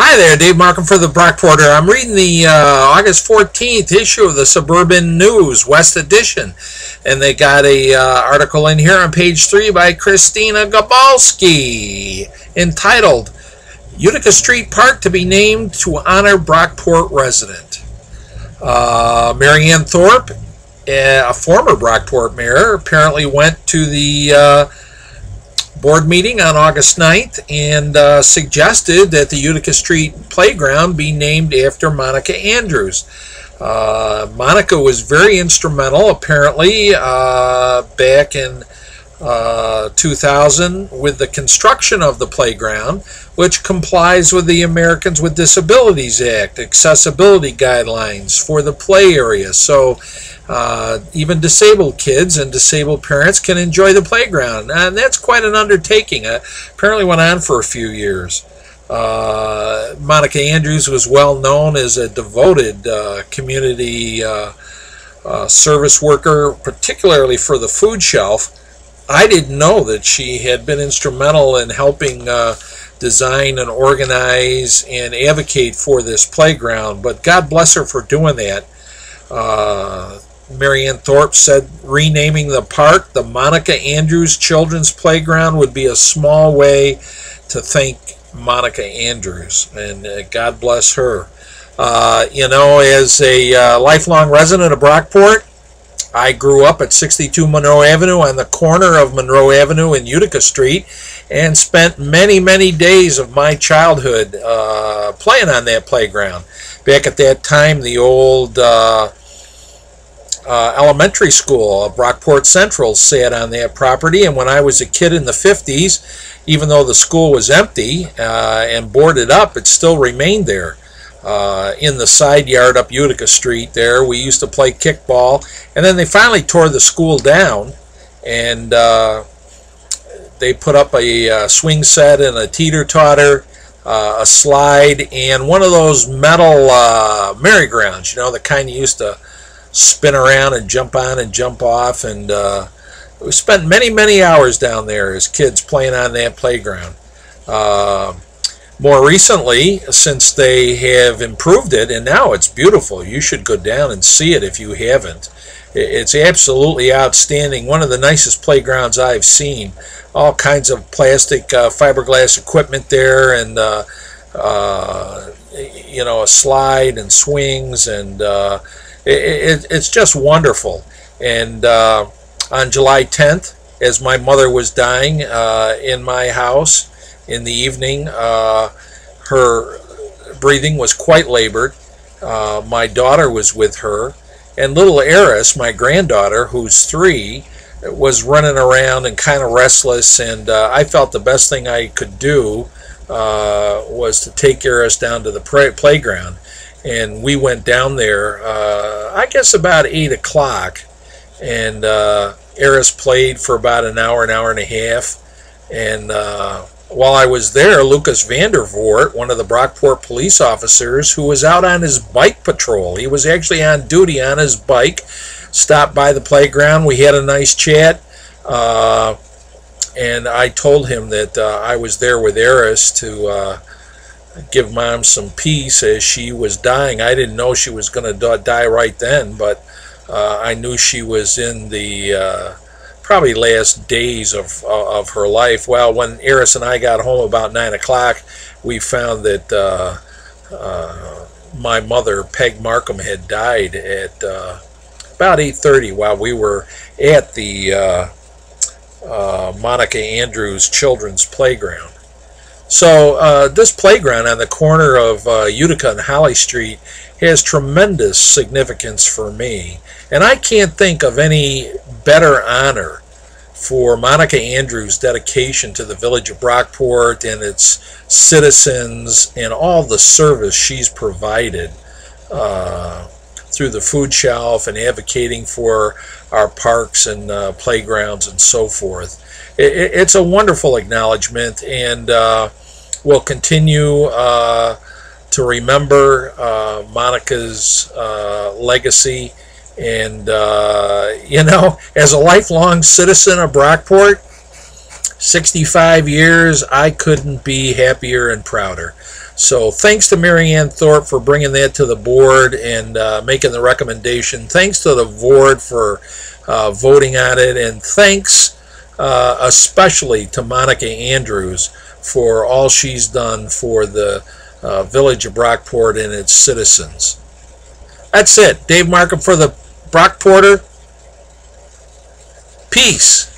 Hi there, Dave Markham for the Brockporter. I'm reading the August 14th issue of the Suburban News, West Edition. And they got a article in here on page 3 by Christina Gabalski entitled, Utica Street Park to be named to honor Brockport resident. Ann Thorpe, a former Brockport mayor, apparently went to the board meeting on August 9th and suggested that the Utica Street Playground be named after Monika Andrews. Monika was very instrumental, apparently, back in 2000 with the construction of the playground, which complies with the Americans with Disabilities Act, accessibility guidelines for the play area. So even disabled kids and disabled parents can enjoy the playground, and that's quite an undertaking. Apparently went on for a few years. Monika Andrews was well known as a devoted community service worker, particularly for the food shelf. I didn't know that she had been instrumental in helping design and organize and advocate for this playground, but God bless her for doing that. Ann Thorpe said renaming the park the Monika Andrews Children's Playground would be a small way to thank Monika Andrews, and God bless her. You know, as a lifelong resident of Brockport, I grew up at 62 Monroe Avenue on the corner of Monroe Avenue and Utica Street, and spent many days of my childhood playing on that playground. Back at that time, the old elementary school, Brockport Central, sat on that property, and when I was a kid in the 50s, even though the school was empty and boarded up, it still remained there. In the side yard up Utica Street there, we used to play kickball, and then they finally tore the school down, and they put up a swing set and a teeter-totter, a slide, and one of those metal merry-go-rounds, you know, the kind you used to spin around and jump on and jump off, and we spent many hours down there as kids playing on that playground. More recently, since they have improved it, and now it's beautiful. You should go down and see it if you haven't. It's absolutely outstanding. One of the nicest playgrounds I've seen. All kinds of plastic fiberglass equipment there, and you know, a slide and swings, and it's just wonderful. And on July 10th, as my mother was dying in my house in the evening, her breathing was quite labored. My daughter was with her, and little Eris, my granddaughter, who's 3, was running around and kind of restless, and I felt the best thing I could do was to take Eris down to the playground. And we went down there, I guess about 8 o'clock, and Eris played for about an hour and a half, and while I was there, Lucas Vandervoort, one of the Brockport police officers who was out on his bike patrol, he was actually on duty on his bike, stopped by the playground. We had a nice chat, and I told him that I was there with Eris to give Mom some peace as she was dying. I didn't know she was going to die right then, but I knew she was in the probably last days of her life. Well, when Eris and I got home about 9 o'clock, we found that my mother, Peg Markham, had died at about 8:30 while we were at the Monika Andrews Children's Playground. So this playground on the corner of Utica and Holly Street has tremendous significance for me, and I can't think of any better honor for Monika Andrews' dedication to the village of Brockport and its citizens and all the service she's provided through the food shelf and advocating for our parks and playgrounds and so forth. It's a wonderful acknowledgement, and we'll continue to remember Monika's legacy. And you know, as a lifelong citizen of Brockport, 65 years, I couldn't be happier and prouder. So thanks to Mary Ann Thorpe for bringing that to the board and making the recommendation. Thanks to the board for voting on it, and thanks especially to Monika Andrews for all she's done for the village of Brockport and its citizens. That's it. Dave Markham for the Brockporter. Peace.